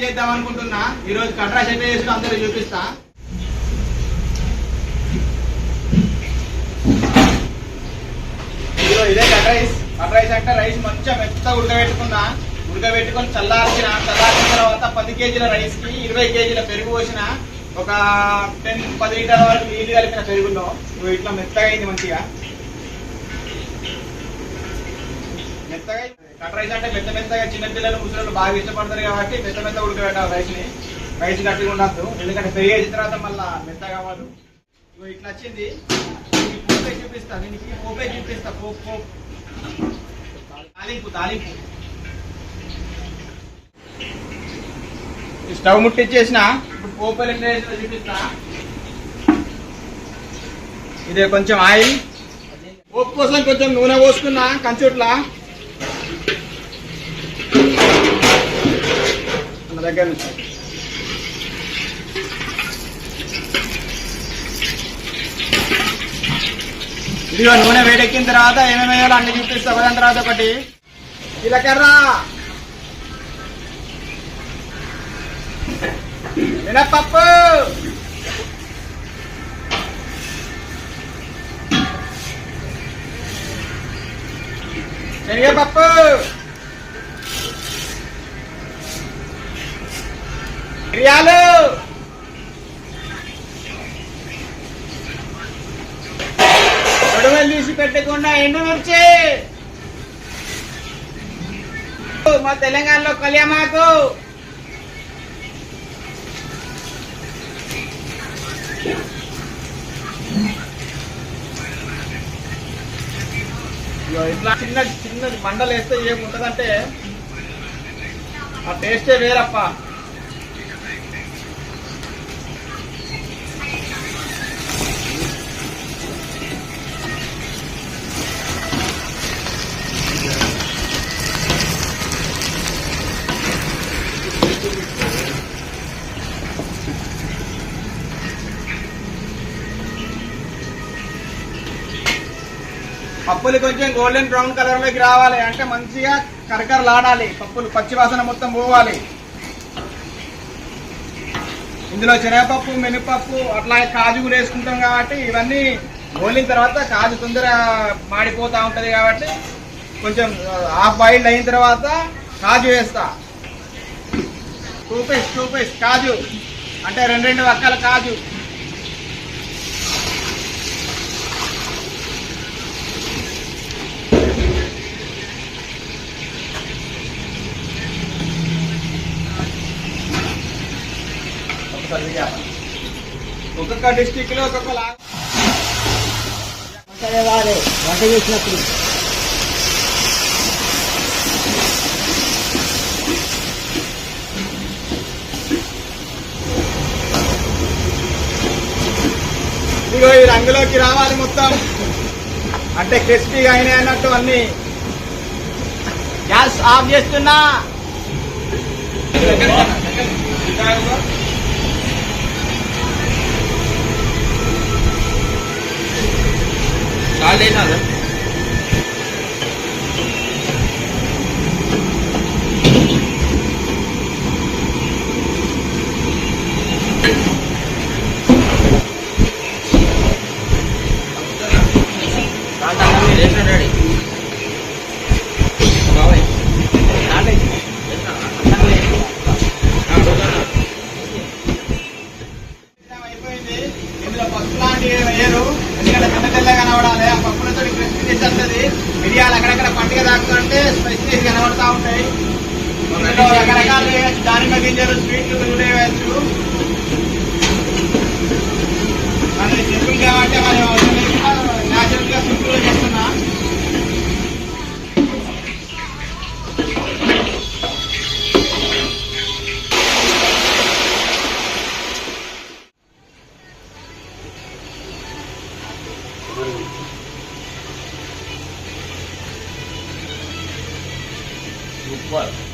వేద్దాం అనుకుంటున్నా. ఈ రోజు కట్ రైస్ ఎట్లా చేసుకుని అందరూ చూపిస్తా. ఇదే కట్ రైస్. కట్ రైస్ అంటే రైస్ మంచిగా మెత్తగా ఉడకబెట్టుకొని చల్లార్చిన తర్వాత 10 కేజీల రైస్ కి 20 కేజీల పెరుగు పోసిన, ఒక 10 లీటర్ల వరకు నీళ్లు కలిపిన పెరుగులో ఇట్లా మెత్తగా అయింది. మంచిగా మెత్తగా కట్ రైస్ అంటే మెత్తగా చిన్నపిల్లలు ముసలు బాగా ఇష్టపడతారు కాబట్టి మెత్త ఉడకబెట్టాలి రైస్ గట్టిగా ఉండద్దు, ఎందుకంటే పెరిగేసిన తర్వాత మళ్ళీ మెత్తగా కావాలి. ఇట్లా వచ్చింది. పోపే చూపిస్తా, దీనికి పోపే చూపిస్తా. పోపు తాలింపు స్టవ్ ముట్టించేసిన. ఇప్పుడు పోపలు ఎట్లా వేసినా చూపిస్తా. ఇదే కొంచెం ఆయిల్, పోపు కోసం కొంచెం నూనె పోసుకున్నా కంచుట్లా మన దగ్గర నుంచి. ఇదిగో నూనె వేడెక్కిన తర్వాత ఏమేమి వేయాలో అన్ని చూపిస్తా ఒకదాని తర్వాత ఒకటి. జీలకర్ర, మినప్పప్పు, శనగపప్పు, మిరియాలు, గొడవలు తీసి పెట్టకుండా ఎండుమిర్చి, మా తెలంగాణలో కళ్యామాకు, ఇట్లా చిన్న మండలు వేస్తే ఏముంటదంటే ఆ టేస్టే వేరప్ప. పప్పులు కొంచెం గోల్డెన్ బ్రౌన్ కలర్ లోకి రావాలి, అంటే మంచిగా కరకరలాడాలి, పప్పులు పచ్చి వాసన మొత్తం పోవాలి. ఇందులో శనగపప్పు, మినపప్పు, అట్లా కాజు కూడా వేసుకుంటాం కాబట్టి ఇవన్నీ గోలిన తర్వాత కాజు తొందరగా మాడిపోతూ ఉంటది కాబట్టి కొంచెం హాఫ్ బాయిల్డ్ అయిన తర్వాత కాజు వేస్తా. 2 పీస్ కాజు, అంటే 2 వక్కల కాజు. ఒక్కొక్క డిస్టిక్ లో ఒక్కొక్క వంట చేసినప్పుడు ఇదిగో ఈ రంగులోకి రావాలి మొత్తం, అంటే క్రిస్పీగా అయినాయి అన్నట్టు అన్ని. గ్యాస్ ఆఫ్ చేస్తున్నా. చాలేనా మిరియాలు అక్కడక్కడ పండుగ దాకుంటే స్పైసీస్ కనబడతా ఉంటాయి. రకరకాల దానిమ్మ గింజలు, స్వీట్లు కూడా వేయచ్చు. అది సింపుల్ కాబట్టి మనం న్యాచురల్ గా సింపుల్ గా చేస్తున్నా. Super.